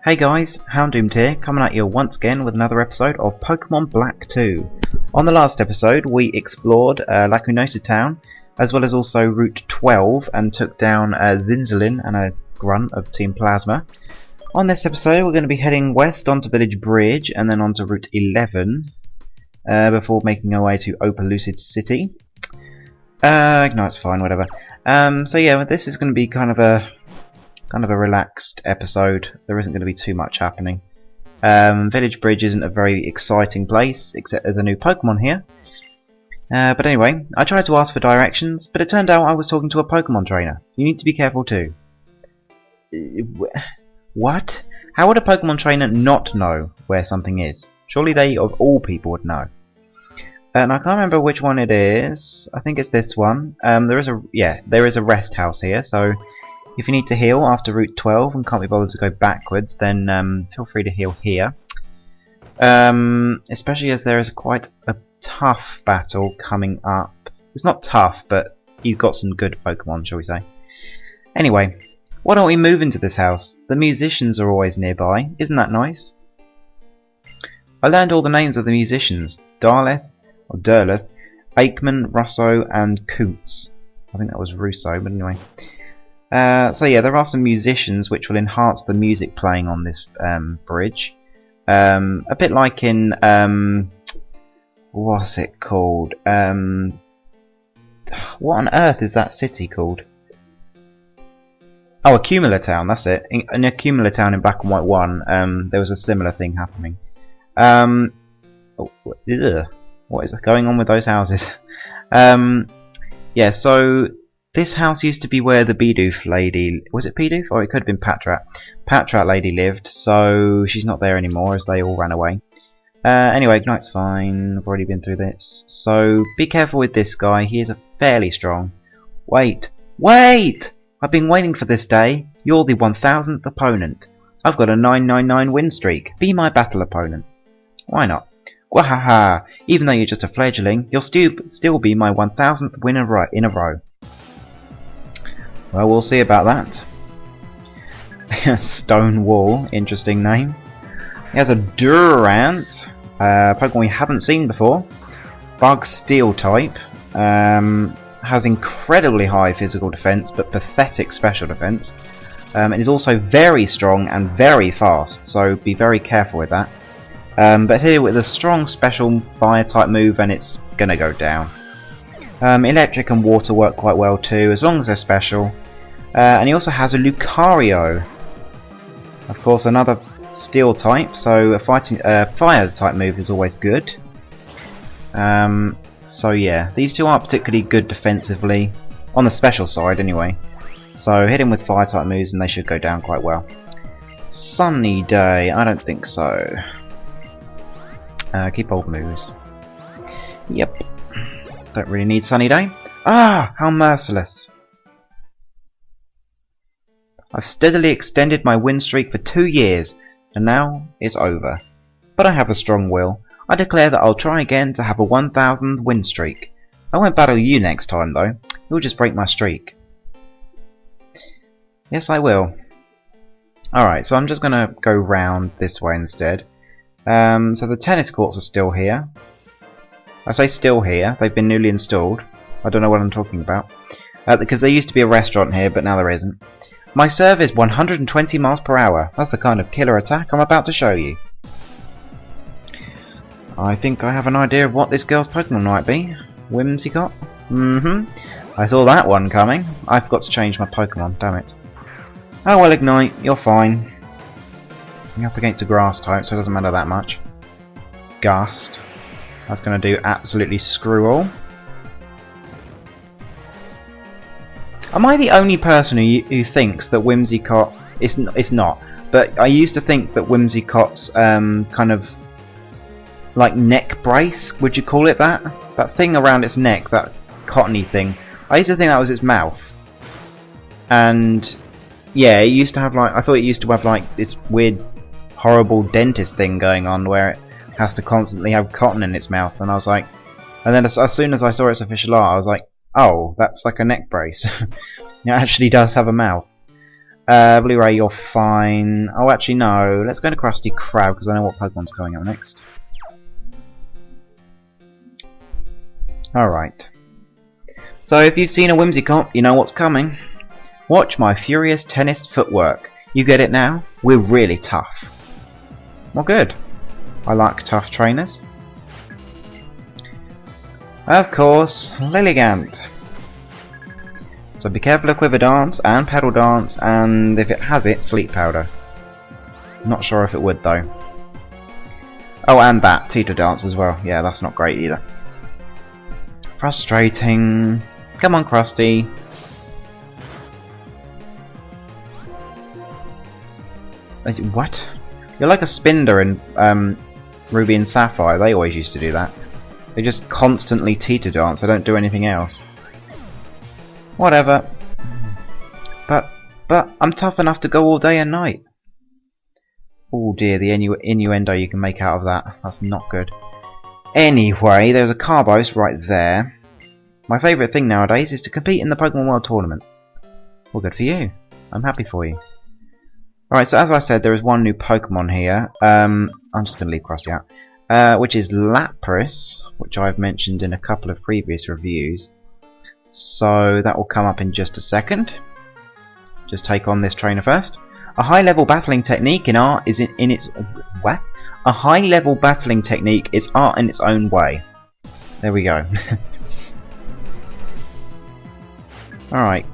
Hey guys, Houndoomed here, coming at you once again with another episode of Pokemon Black 2. On the last episode we explored Lacunosa Town, as well as also Route 12, and took down Zinzalin and a grunt of Team Plasma. On this episode we're going to be heading west onto Village Bridge and then onto Route 11 before making our way to Opelucid City. No, it's fine, whatever. So yeah, this is going to be kind of a relaxed episode. There isn't going to be too much happening. Village Bridge isn't a very exciting place, except there's a new Pokemon here. But anyway, I tried to ask for directions, but it turned out I was talking to a Pokemon trainer. You need to be careful too. What? How would a Pokemon trainer not know where something is? Surely they, of all people, would know. And I can't remember which one it is. I think it's this one. There is a rest house here, so if you need to heal after Route 12 and can't be bothered to go backwards, then feel free to heal here. Especially as there is quite a tough battle coming up. It's not tough, but you've got some good Pokemon, shall we say. Anyway, why don't we move into this house? The musicians are always nearby. Isn't that nice? I learned all the names of the musicians. Derleth, Aikman, Russo, and Coots. I think that was Russo, but anyway. So yeah, there are some musicians which will enhance the music playing on this bridge. A bit like in what's it called? What on earth is that city called? Oh, Accumula Town. That's it. In Accumula Town in Black and White 1, there was a similar thing happening. What is going on with those houses? Yeah, so this house used to be where the Bidoof lady... Was it Bidoof? Or it could have been Patrat. Patrat lady lived, so she's not there anymore as they all ran away. Anyway, Ignite's fine. I've already been through this. So be careful with this guy. He is fairly strong. Wait! Wait! I've been waiting for this day. You're the 1000th opponent. I've got a 999 win streak. Be my battle opponent. Why not? Wahaha! Even though you're just a fledgling, you'll still be my 1000th win in a row. Well, we'll see about that. Stonewall, interesting name. He has a Durant, Pokemon we haven't seen before. Bug Steel type. Has incredibly high physical defense, but pathetic special defense. And is also very strong and very fast, so be very careful with that. But here with a strong special fire type move, and it's gonna go down. Electric and water work quite well too, as long as they're special. And he also has a Lucario. Of course, another steel type, so a fire type move is always good. So yeah, these two aren't particularly good defensively, on the special side anyway. So hit him with fire type moves and they should go down quite well. Sunny day, I don't think so. Keep old moves. Yep. Don't really need sunny day. Ah, how merciless. I've steadily extended my win streak for 2 years, and now it's over. But I have a strong will. I declare that I'll try again to have a 1000th win streak. I won't battle you next time though. You'll just break my streak. Yes, I will. Alright, so I'm just gonna go round this way instead. So the tennis courts are still here. I say still here, they've been newly installed. I don't know what I'm talking about. Because there used to be a restaurant here, but now there isn't. My serve is 120 miles per hour. That's the kind of killer attack I'm about to show you. I think I have an idea of what this girl's Pokemon might be. Whimsicott? I saw that one coming. I forgot to change my Pokemon, damn it. Oh well, Ignite, you're fine. You're up against a grass type, so it doesn't matter that much. Gust. That's going to do absolutely screw all. Am I the only person who thinks that Whimsicott... It's not, but I used to think that Whimsicott's kind of like neck brace, would you call it that? That thing around its neck, that cottony thing. I used to think that was its mouth. And yeah, it used to have like... I thought it used to have like this weird horrible dentist thing going on where it has to constantly have cotton in its mouth, and I was like, and then as soon as I saw its official art I was like, oh, that's like a neck brace. It actually does have a mouth. Blu-ray, you're fine. Oh, actually, no. Let's go to Krusty Krab, because I know what Pokemon's coming up next. Alright. So, if you've seen a Whimsicott, you know what's coming. Watch my furious tennis footwork. You get it now? We're really tough. Well, good. I like tough trainers. Of course, Lilligant. So be careful of Quiver Dance and Pedal Dance, and if it has it, Sleep Powder. Not sure if it would though. Oh, and that, Teeter Dance as well. Yeah, that's not great either. Frustrating. Come on, Krusty. What? You're like a Spinder in Ruby and Sapphire. They always used to do that. They just constantly Teeter Dance. They don't do anything else. Whatever. But I'm tough enough to go all day and night. Oh dear, the innuendo you can make out of that. That's not good. Anyway, there's a Carbos right there. My favourite thing nowadays is to compete in the Pokemon World Tournament. Well, good for you. I'm happy for you. Alright, so as I said, there is one new Pokemon here. I'm just going to leave Krusty out. Which is Lapras, which I've mentioned in a couple of previous reviews. So that will come up in just a second. Just take on this trainer first. A high-level battling technique in art is in its what? A high-level battling technique is art in its own way. There we go. Alright,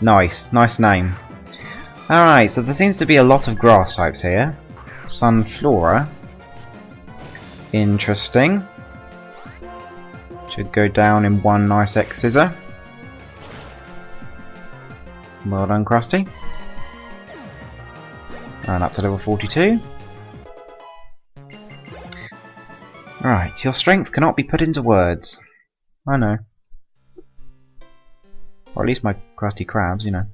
nice name. Alright, so there seems to be a lot of grass types here. Sunflora. Interesting. Should go down in one nice X-Scissor. Well done, Krusty. And up to level 42. Right, your strength cannot be put into words. I know. Or at least my Krusty Krabs, you know.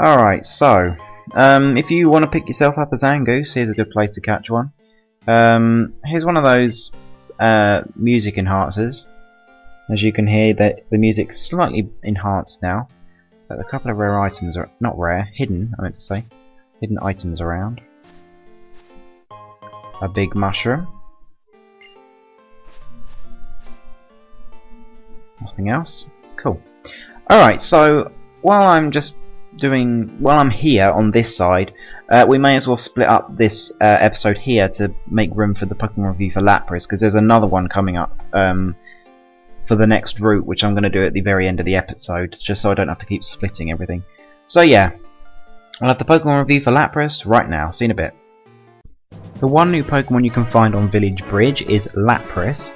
Alright, so if you want to pick yourself up a Zangoose, here's a good place to catch one. Here's one of those music enhancers. As you can hear, that the music's slightly enhanced now. But a couple of rare items are not rare, hidden. I meant to say, hidden items around. A big mushroom. Nothing else. Cool. All right. So while I'm here on this side, we may as well split up this episode here to make room for the Pokemon review for Lapras, because there's another one coming up for the next route, which I'm going to do at the very end of the episode, just so I don't have to keep splitting everything. So yeah, I'll have the Pokemon review for Lapras right now. See you in a bit. The one new Pokemon you can find on Village Bridge is Lapras.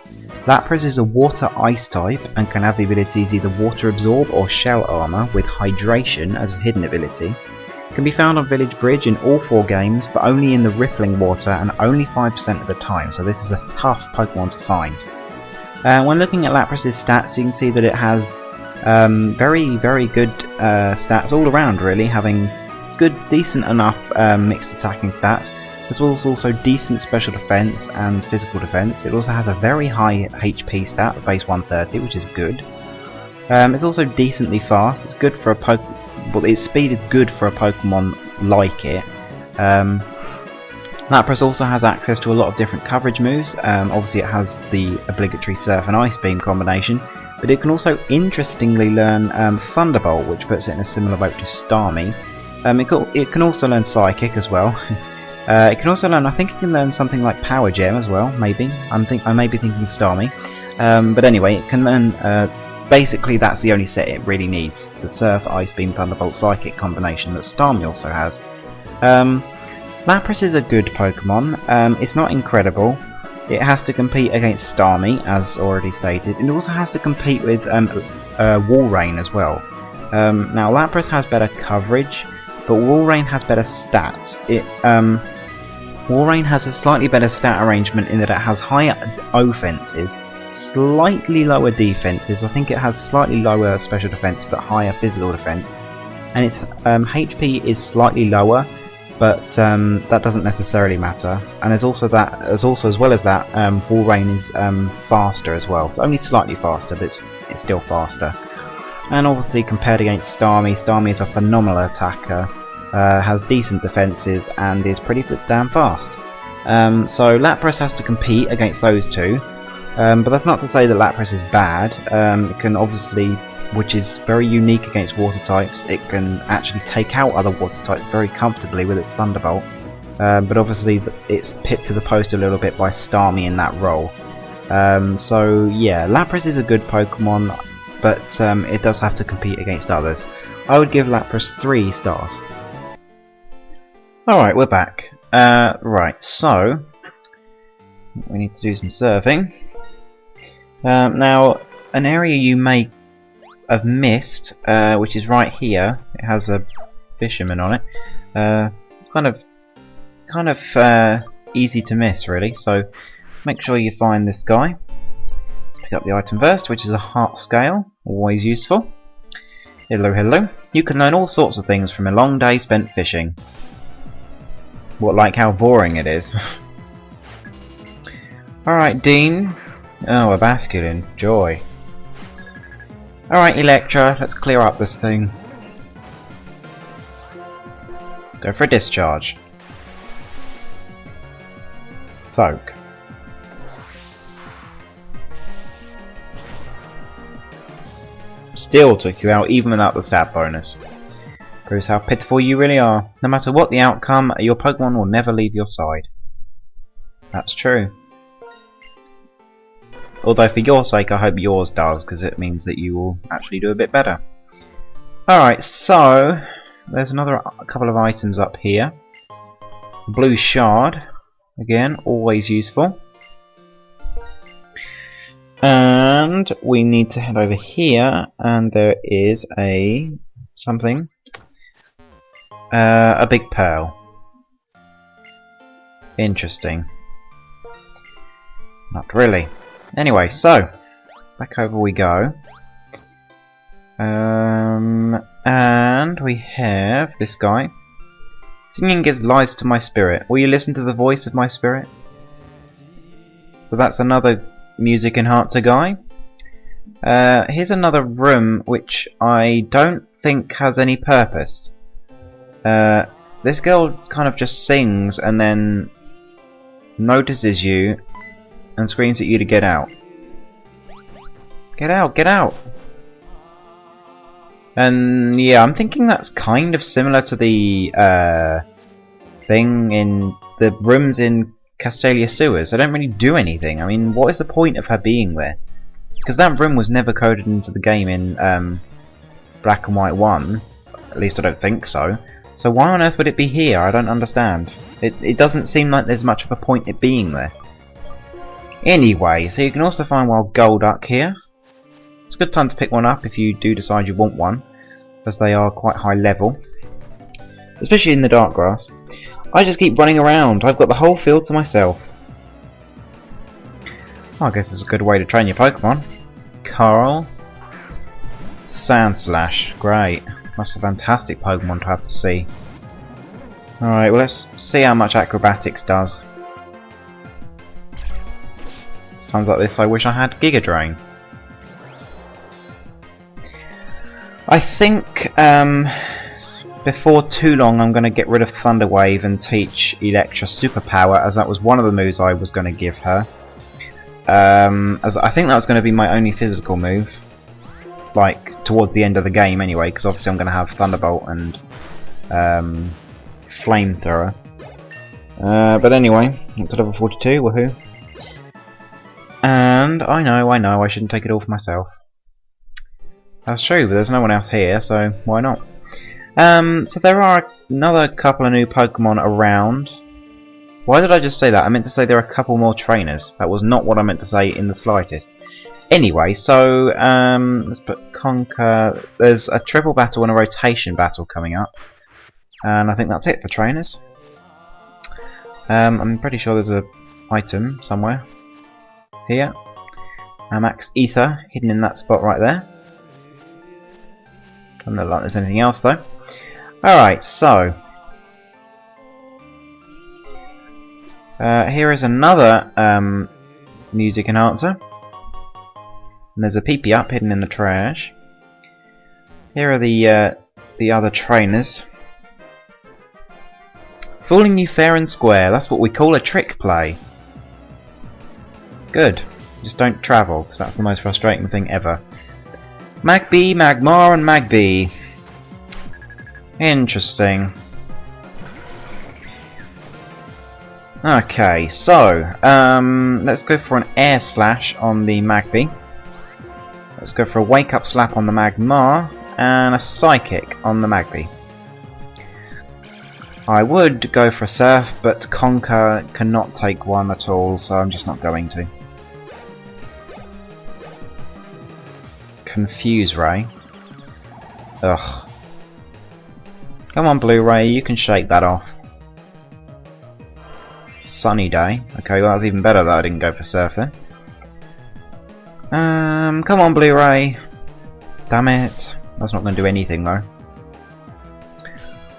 Lapras is a water-ice type and can have the abilities either Water Absorb or Shell Armor with Hydration as a hidden ability. It can be found on Village Bridge in all 4 games, but only in the Rippling Water and only 5% of the time, so this is a tough Pokemon to find. When looking at Lapras' stats, you can see that it has very good stats all around, really, having good, decent enough mixed attacking stats. It was also decent special defense and physical defense. It also has a very high HP stat, base 130, which is good. It's also decently fast. It's good for a well, its speed is good for a Pokemon like it. Lapras also has access to a lot of different coverage moves. Obviously, it has the obligatory Surf and Ice Beam combination, but it can also interestingly learn Thunderbolt, which puts it in a similar boat to Starmie. It can also learn Psychic as well. It can also learn, I think it can learn something like Power Gem as well, maybe. I may be thinking of Starmie. But anyway, it can learn, basically that's the only set it really needs. The Surf, Ice Beam, Thunderbolt, Psychic combination that Starmie also has. Lapras is a good Pokemon. It's not incredible. It has to compete against Starmie, as already stated. It also has to compete with Walrein as well. Now Lapras has better coverage, but Walrein has better stats. Walrein has a slightly better stat arrangement in that it has higher offenses, slightly lower defenses. I think it has slightly lower special defense but higher physical defense, and its HP is slightly lower, but that doesn't necessarily matter. And as well as that, Walrein is faster as well. It's only slightly faster, but it's still faster. And obviously compared against Starmie, Starmie is a phenomenal attacker, has decent defences and is pretty damn fast. So Lapras has to compete against those two, but that's not to say that Lapras is bad. It can obviously, which is very unique against water types, it can actually take out other water types very comfortably with its Thunderbolt. But obviously it's pipped to the post a little bit by Starmie in that role. So yeah, Lapras is a good Pokemon, but it does have to compete against others. I would give Lapras 3 stars. Alright, we're back. Right, so we need to do some surfing. Now, an area you may have missed, which is right here. It has a fisherman on it. It's kind of easy to miss, really. So make sure you find this guy. Pick up the item first, which is a heart scale, always useful. Hello, hello. You can learn all sorts of things from a long day spent fishing. What, like how boring it is? Alright, Dean. Oh, a Basculin. Joy. Alright, Electra, let's clear up this thing. Let's go for a discharge. Soak. Still took you out even without the stat bonus. Proves how pitiful you really are. No matter what the outcome, your Pokemon will never leave your side. That's true. Although for your sake I hope yours does, because it means that you will actually do a bit better. Alright, so there's a couple of items up here. Blue Shard, again, always useful. And we need to head over here, and there is a big pearl. Interesting. Not really. Anyway, so back over we go. And we have this guy. Singing gives life to my spirit. Will you listen to the voice of my spirit? So that's another music enhancer guy. Here's another room which I don't think has any purpose. This girl kind of just sings and then notices you and screams at you to get out. Get out, get out! And yeah, I'm thinking that's kind of similar to the thing in the rooms in Castelia Sewers. They don't really do anything. I mean, what is the point of her being there? Because that room was never coded into the game in Black and White 1. At least I don't think so. So why on earth would it be here? I don't understand. It doesn't seem like there's much of a point it being there. Anyway, so you can also find Wild Golduck here. It's a good time to pick one up if you do decide you want one, as they are quite high level. Especially in the dark grass. I just keep running around. I've got the whole field to myself. Well, I guess it's a good way to train your Pokemon. Carl. Sandslash. Great. That's a fantastic Pokemon to have to see. Alright, well let's see how much Acrobatics does. Times like this I wish I had Giga Drain. I think before too long I'm going to get rid of Thunder Wave and teach Electra Superpower, as that was one of the moves I was going to give her. As I think that was going to be my only physical move, like towards the end of the game anyway, because obviously I'm going to have Thunderbolt and Flamethrower. But anyway, up to level 42, woohoo. And I know, I shouldn't take it all for myself. That's true, but there's no one else here, so why not? So there are another couple of new Pokemon around. Why did I just say that? I meant to say there are a couple more trainers. That was not what I meant to say in the slightest. Anyway, so let's put Conquer. There's a triple battle and a rotation battle coming up. And I think that's it for trainers. I'm pretty sure there's an item somewhere. Here. Max Ether hidden in that spot right there. Doesn't look like there's anything else though. Alright, so here is another music enhancer. And there's a PP up hidden in the trash. Here are the other trainers. Fooling you fair and square, that's what we call a trick play. Good. Just don't travel, because that's the most frustrating thing ever. Magby, Magmar and Magby. Interesting. Okay, so, let's go for an air slash on the Magby. Let's go for a wake up slap on the Magmar, and a psychic on the Magby. I would go for a surf, but Conquer cannot take one at all, so I'm just not going to. Confuse Ray. Ugh. Come on, Blu-ray, you can shake that off. Sunny day. Okay, well that's even better that I didn't go for surf then. Come on, Blu-ray. Damn it. That's not going to do anything though.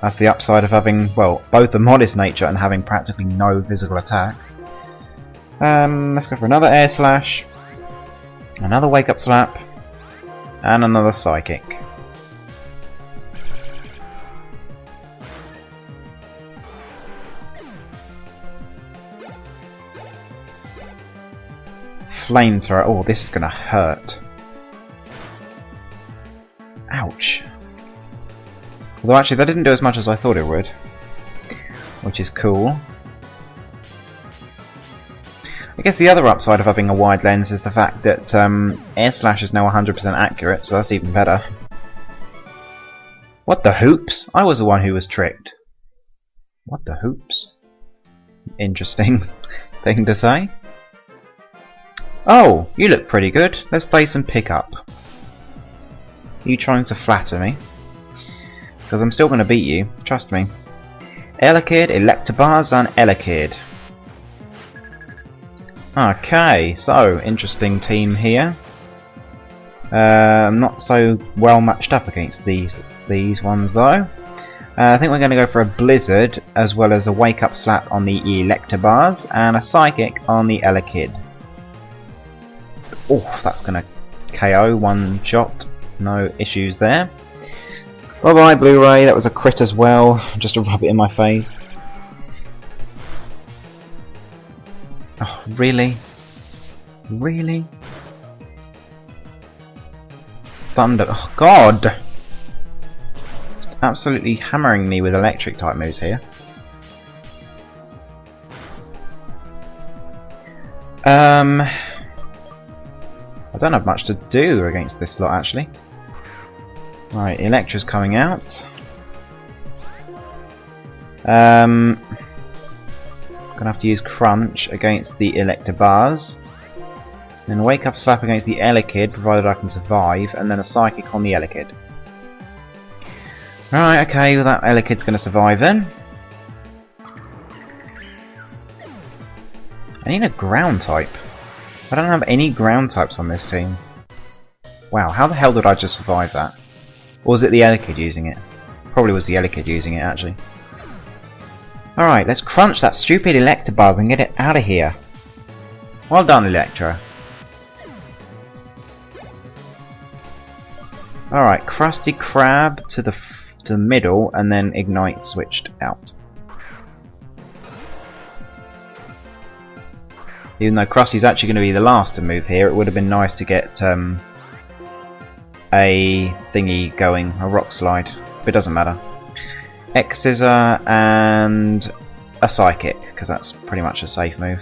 That's the upside of having, well, both the modest nature and having practically no physical attack. Let's go for another air slash, another wake up slap, and another psychic. Flamethrower. Oh, this is gonna hurt. Ouch. Although actually that didn't do as much as I thought it would, which is cool. I guess the other upside of having a wide lens is the fact that air slash is now 100% accurate, so that's even better. What the hoops? I was the one who was tricked. What the hoops? Interesting thing to say. Oh, you look pretty good. Let's play some pickup. Are you trying to flatter me? Because I'm still going to beat you, trust me. Elekid, Electabuzz and Elekid. Okay, so interesting team here. Not so well matched up against these ones though. I think we're going to go for a Blizzard as well as a Wake Up Slap on the Electabuzz and a Psychic on the Elekid. Oh, that's going to KO one shot. No issues there. Bye bye, Blu-ray. That was a crit as well, just to rub it in my face. Oh, really? Really? Thunder. Oh, God! Just absolutely hammering me with electric type moves here. I don't have much to do against this lot actually. Right, Electra's coming out. Gonna have to use Crunch against the Electabuzz. Then Wake Up Slap against the Elekid, provided I can survive, and then a Psychic on the Elekid. Right, okay, well that Elekid's gonna survive then. I need a ground type. I don't have any ground types on this team. Wow, how the hell did I just survive that? Or was it the Elekid using it? Probably was the Elekid using it, actually. Alright, let's crunch that stupid Electabuzz and get it out of here. Well done, Electra. Alright, Krusty Krab to the middle, and then Ignite switched out. Even though Krusty's actually going to be the last to move here, it would have been nice to get a thingy going, a rock slide. But it doesn't matter. X-Scissor and a Psychic, because that's pretty much a safe move.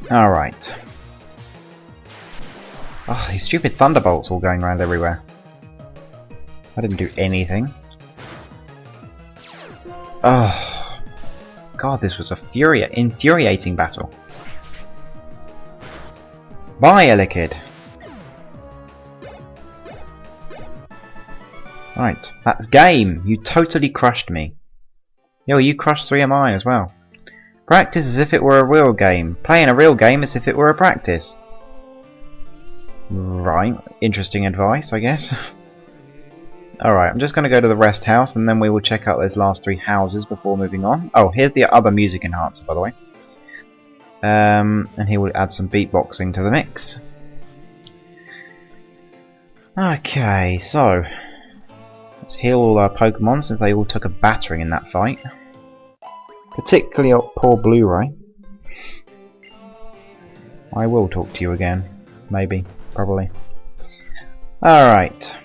Alright. Oh, these stupid Thunderbolts all going around everywhere. I didn't do anything. Oh, God, this was a infuriating battle. Bye, Elekid. Right, that's game. You totally crushed me. Yo, you crushed 3 of mine as well. Practice as if it were a real game. Playing a real game as if it were a practice. Right, interesting advice, I guess. Alright, I'm just going to go to the rest house and then we will check out those last 3 houses before moving on. Oh, here's the other music enhancer, by the way. and he will add some beatboxing to the mix. Okay, so let's heal all our Pokemon since they all took a battering in that fight. Particularly poor Blu-ray. I will talk to you again. Maybe. Probably. Alright.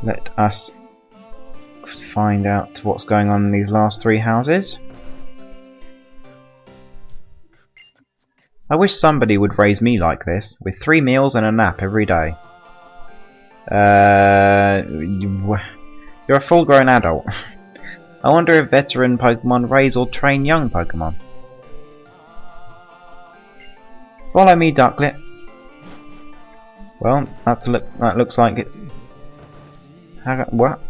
Let us find out what's going on in these last 3 houses. I wish somebody would raise me like this, with 3 meals and a nap every day. You're a full-grown adult. I wonder if veteran Pokemon raise or train young Pokemon. Follow me, Ducklet. Well, that looks like it. What?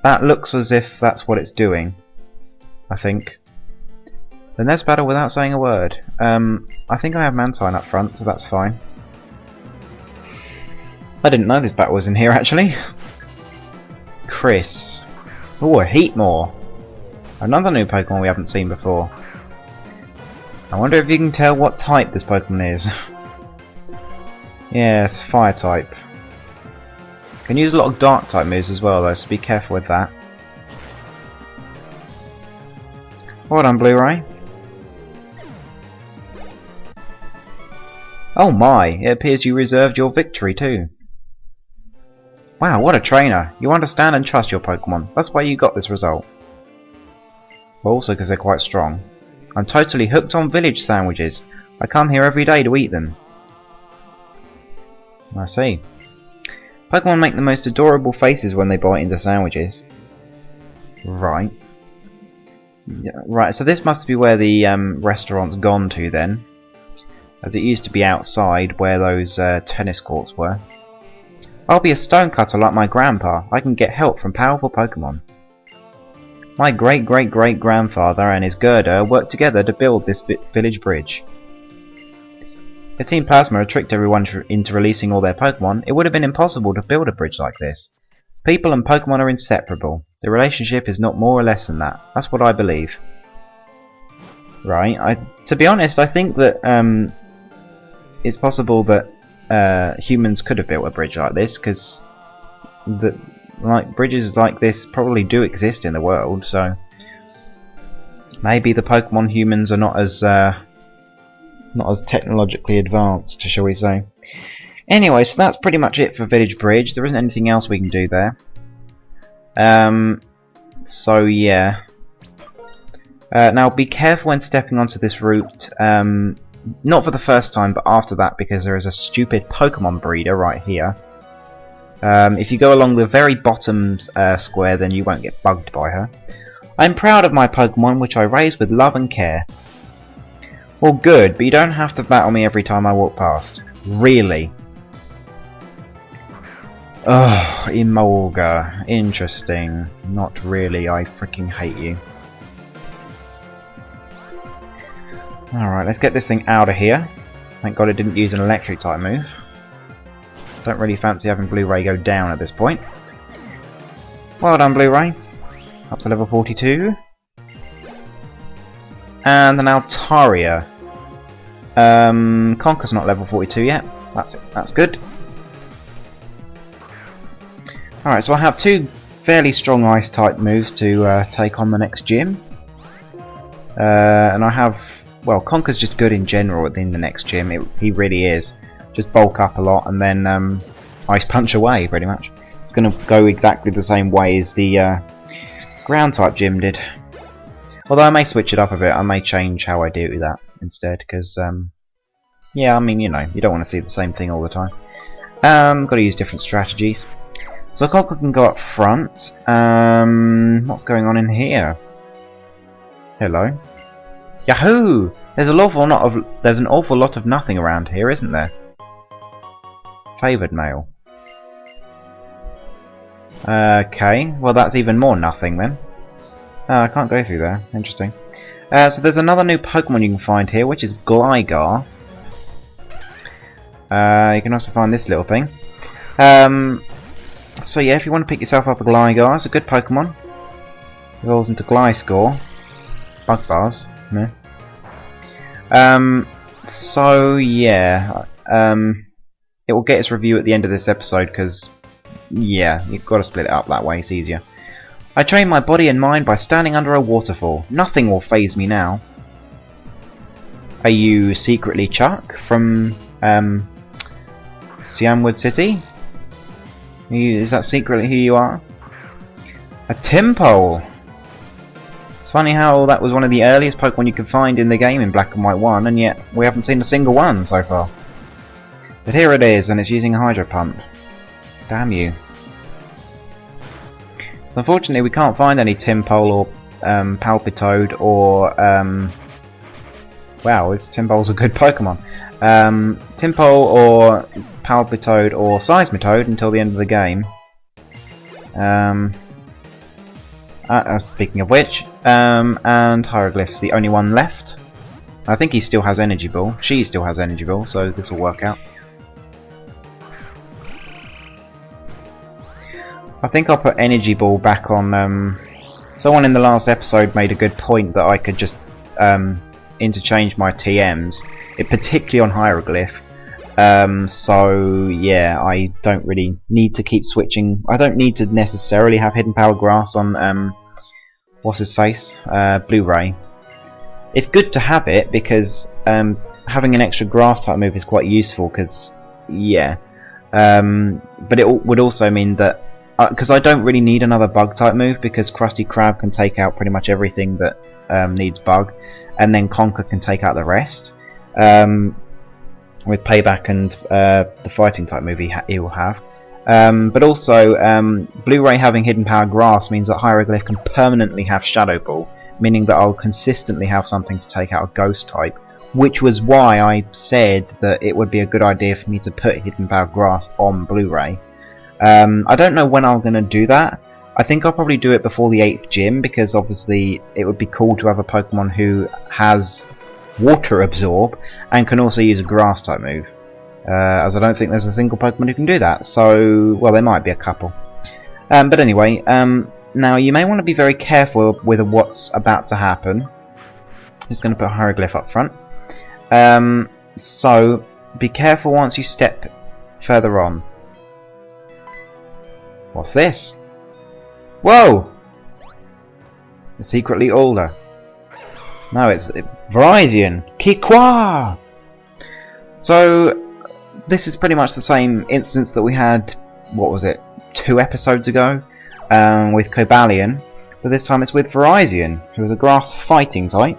That looks as if that's what it's doing. I think. Then let's battle without saying a word. I think I have Mantine up front, so that's fine. I didn't know this battle was in here actually. Chris. Oh, a Heatmore. Another new Pokemon we haven't seen before. I wonder if you can tell what type this Pokemon is. Yeah, it's Fire type. Can use a lot of Dark type moves as well though, so be careful with that. Well done, Blu-ray. Oh my, it appears you reserved your victory too. Wow, what a trainer. You understand and trust your Pokemon. That's why you got this result. But also because they're quite strong. I'm totally hooked on village sandwiches. I come here every day to eat them. I see. Pokemon make the most adorable faces when they bite into sandwiches. Right. Right, so this must be where the restaurant's gone to then. As it used to be outside where those tennis courts were. I'll be a stonecutter like my grandpa. I can get help from powerful Pokemon. My great-great-great-grandfather and his girder worked together to build this village bridge. If Team Plasma had tricked everyone into releasing all their Pokemon, it would have been impossible to build a bridge like this. People and Pokemon are inseparable. The relationship is not more or less than that. That's what I believe. Right, to be honest, I think that it's possible that humans could have built a bridge like this, because bridges like this probably do exist in the world, so maybe the Pokemon humans are not as technologically advanced, shall we say. Anyway, so that's pretty much it for Village Bridge. There isn't anything else we can do there. So yeah. Now be careful when stepping onto this route. Not for the first time, but after that, because there is a stupid Pokemon breeder right here. If you go along the very bottom square, then you won't get bugged by her. I'm proud of my Pokemon, which I raise with love and care. Well, good, but you don't have to battle me every time I walk past. Really? Ugh, Emolga. Interesting. Not really, I freaking hate you. Alright, let's get this thing out of here. Thank God it didn't use an electric type move. Don't really fancy having Blu-ray go down at this point. Well done, Blu-ray. Up to level 42. And an Altaria. Conker's not level 42 yet. That's it. That's good. Alright, so I have 2 fairly strong ice type moves to take on the next gym. And I have... Well, Conker's just good in general in the next gym. He really is. Just bulk up a lot and then ice punch away, pretty much. It's going to go exactly the same way as the ground type gym did. Although I may switch it up a bit. I may change how I do that instead, because yeah, I mean, you know, you don't want to see the same thing all the time. Got to use different strategies. So Conker can go up front. What's going on in here? Hello. Yahoo! There's an awful lot of nothing around here, isn't there? Favoured mail. Okay, well that's even more nothing then. I can't go through there. Interesting. So there's another new Pokemon you can find here, which is Gligar. You can also find this little thing. So yeah, if you want to pick yourself up a Gligar, it's a good Pokemon. Evolves into Gliscor. Bug bars. Meh. So yeah, it will get its review at the end of this episode because, yeah, you've got to split it up that way, it's easier. I train my body and mind by standing under a waterfall. Nothing will faze me now. Are you secretly Chuck from Siamwood City? Is that secretly who you are? A Timpole! It's funny how that was one of the earliest Pokemon you could find in the game in Black and White 1, and yet we haven't seen a single one so far. But here it is, and it's using a Hydro Pump. Damn you. So unfortunately we can't find any Timpole or Palpitoad or... wow, this Timpole's a good Pokemon. Timpole or Palpitoad or Seismitoad until the end of the game. Speaking of which, and Hieroglyph's the only one left. I think he still has Energy Ball. She still has Energy Ball, so this will work out. I think I'll put Energy Ball back on... someone in the last episode made a good point that I could just interchange my TMs, particularly on Hieroglyph. So yeah, I don't really need to keep switching. I don't need to necessarily have Hidden Power Grass on what's his face, Blu-ray. It's good to have it because having an extra Grass type move is quite useful. Because yeah, but it would also mean that because I don't really need another Bug type move because Krusty Krab can take out pretty much everything that needs Bug, and then Conker can take out the rest. With Payback and the fighting type move he will have. But also, Blu-ray having Hidden Power Grass means that Hieroglyph can permanently have Shadow Ball, meaning that I'll consistently have something to take out a Ghost type, which was why I said that it would be a good idea for me to put Hidden Power Grass on Blu-ray. I don't know when I'm going to do that. I think I'll probably do it before the 8th gym, because obviously it would be cool to have a Pokemon who has Water Absorb and can also use a Grass type move, as I don't think there's a single Pokemon who can do that. So, well, there might be a couple, but anyway, now you may want to be very careful with what's about to happen. I'm just going to put Hieroglyph up front, so be careful once you step further on. What's this? Whoa! It's secretly older. No, it's Virizion! Kikwa! So, this is pretty much the same instance that we had, what was it, 2 episodes ago, with Cobalion, but this time it's with Virizion, who is a grass fighting type.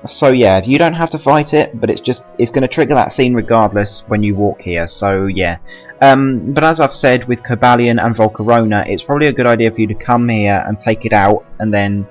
So yeah, you don't have to fight it, but it's going to trigger that scene regardless when you walk here, so yeah. But as I've said with Cobalion and Volcarona, it's probably a good idea for you to come here and take it out, and then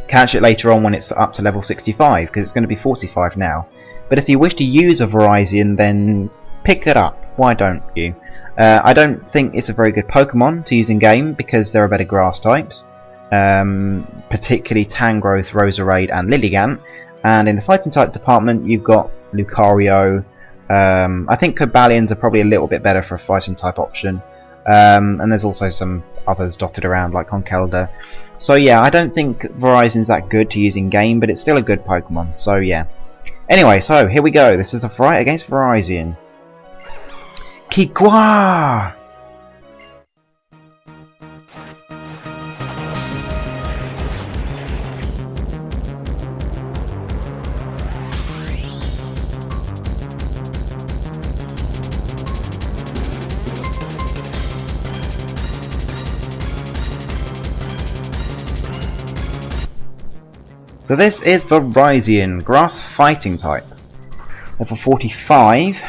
catch it later on when it's up to level 65, because it's going to be 45 now. But if you wish to use a Virizion, then pick it up. Why don't you? I don't think it's a very good Pokemon to use in game, because there are better grass types, particularly Tangrowth, Roserade and Lilligant. And in the fighting type department, you've got Lucario. I think Cobalion's are probably a little bit better for a fighting type option. And there's also some others dotted around like Conkeldurr. So yeah, I don't think Verizon's that good to use in game, but it's still a good Pokemon, so yeah. Anyway, so here we go. This is a fight against Virizion. Kikwa! So this is Virizion, grass fighting type. Level 45.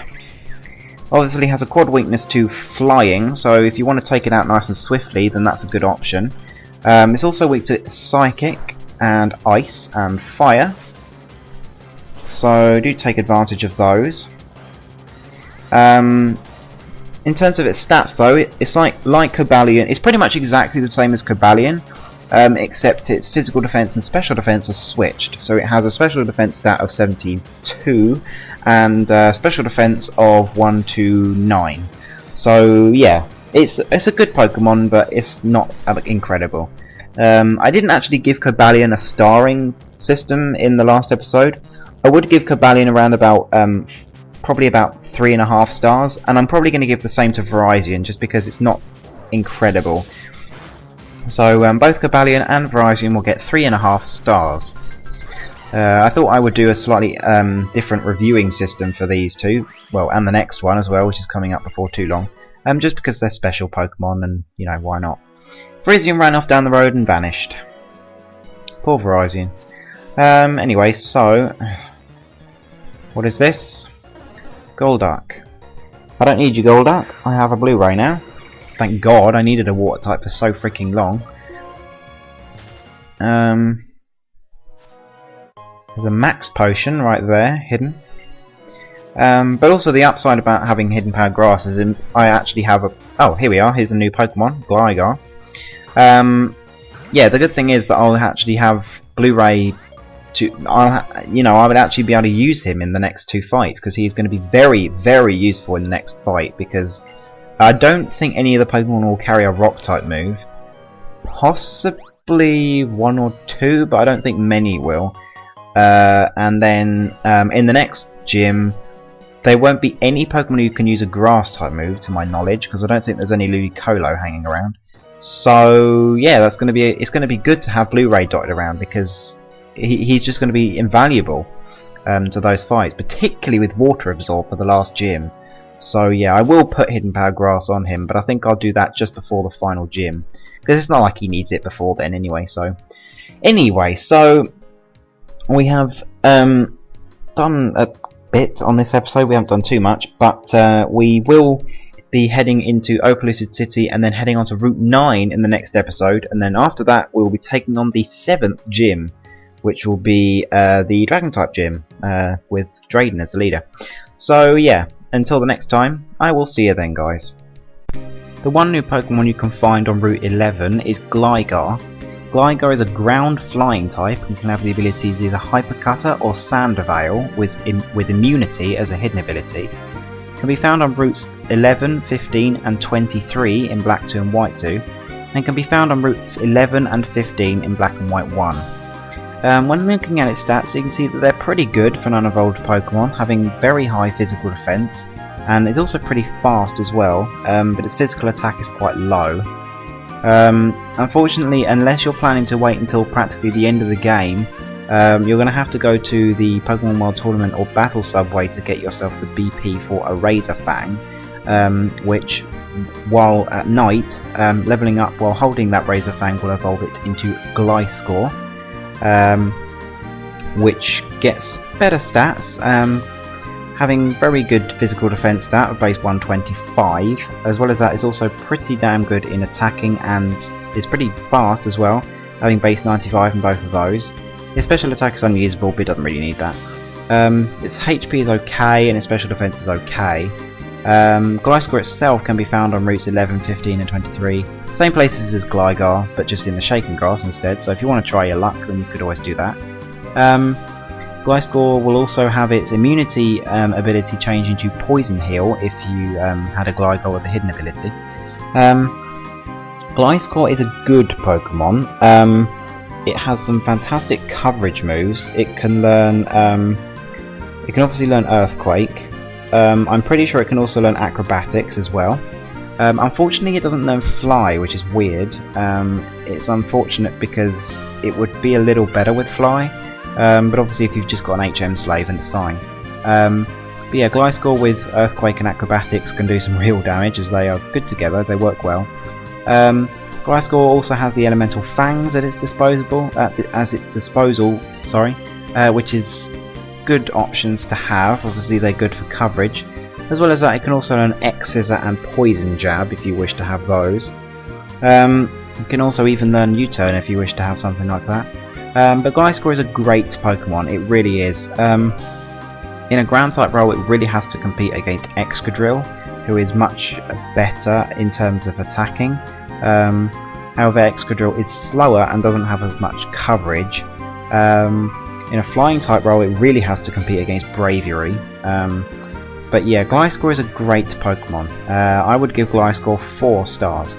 Obviously has a quad weakness to flying, so if you want to take it out nice and swiftly, then that's a good option. It's also weak to psychic and ice and fire, so do take advantage of those. In terms of its stats though, it's like Cobalion. It's pretty much exactly the same as Cobalion. Except its physical defense and special defense are switched. So it has a special defense stat of 72 and special defense of 129. So yeah, it's a good Pokemon, but it's not incredible. I didn't actually give Cobalion a starring system in the last episode. I would give Cobalion around about probably about 3.5 stars, and I'm probably going to give the same to Virizion just because it's not incredible. So both Cobalion and Virizion will get 3.5 stars. I thought I would do a slightly different reviewing system for these two, well, and the next one as well, which is coming up before too long, just because they're special Pokemon, and you know, why not. Virizion ran off down the road and vanished. Poor Virizion. Anyway, so what is this? Golduck. I don't need your Golduck. I have a Blu-ray now. Thank God, I needed a water type for so freaking long. There's a max potion right there, hidden. But also the upside about having hidden powered grass is I actually have a... Oh, here we are. Here's a new Pokemon, Gligar. Yeah, the good thing is that I'll actually have Blu-ray to... I would actually be able to use him in the next 2 fights, because he's going to be very, very useful in the next fight, because I don't think any of the Pokemon will carry a Rock-type move. Possibly 1 or 2, but I don't think many will. And then in the next gym, there won't be any Pokemon who can use a Grass type move, to my knowledge, because I don't think there's any Ludicolo hanging around. So yeah, that's going to be it's going to be good to have Blu-ray dotted around, because he's just going to be invaluable to those fights, particularly with Water Absorb for the last gym. So yeah, I will put Hidden Power Grass on him, but I think I'll do that just before the final gym, because it's not like he needs it before then anyway. So we have done a bit on this episode. We haven't done too much, but we will be heading into Opelucid City and then heading on to Route 9 in the next episode, and then after that we'll be taking on the 7th gym, which will be the Dragon-type gym with Drayden as the leader. So yeah, until the next time, I will see you then, guys. The one new Pokemon you can find on Route 11 is Gligar. Gligar is a ground flying type and can have the ability to either Hyper Cutter or Sand Veil with immunity as a hidden ability. Can be found on routes 11, 15 and 23 in Black 2 and White 2, and can be found on routes 11 and 15 in Black and White 1. When looking at its stats, you can see that they're pretty good for an unevolved Pokemon, having very high physical defense, and it's also pretty fast as well, but its physical attack is quite low. Unfortunately, unless you're planning to wait until practically the end of the game, you're going to have to go to the Pokemon World Tournament or Battle Subway to get yourself the BP for a Razor Fang, which, while at night, leveling up while holding that Razor Fang will evolve it into Gliscor, which gets better stats, having very good physical defense stat of base 125. As well as that, it's also pretty damn good in attacking and is pretty fast as well, having base 95 in both of those. Its special attack is unusable, but it doesn't really need that. Its HP is okay and its special defense is okay. Gliscor itself can be found on routes 11, 15 and 23. Same places as Gligar, but just in the Shaken Grass instead, so if you want to try your luck, then you could always do that. Gliscor will also have its immunity ability change into Poison Heal if you had a Gligar with a hidden ability. Gliscor is a good Pokemon. It has some fantastic coverage moves. It can learn. It can obviously learn Earthquake. I'm pretty sure it can also learn Acrobatics as well. Unfortunately, it doesn't learn Fly, which is weird. It's unfortunate because it would be a little better with Fly. But obviously, if you've just got an HM Slave, then it's fine. But yeah, Gliscor with Earthquake and Acrobatics can do some real damage, as they are good together. They work well. Gliscor also has the Elemental Fangs at its disposal, which is good options to have. Obviously, they're good for coverage. As well as that, it can also learn X-Scissor and Poison Jab if you wish to have those. You can also even learn U-Turn if you wish to have something like that. But Gliscor is a great Pokemon, it really is. In a ground type role, it really has to compete against Excadrill, who is much better in terms of attacking. However, Excadrill is slower and doesn't have as much coverage. In a flying type role, it really has to compete against Braviary. But yeah, Gliscor is a great Pokemon. I would give Gliscor 4 stars.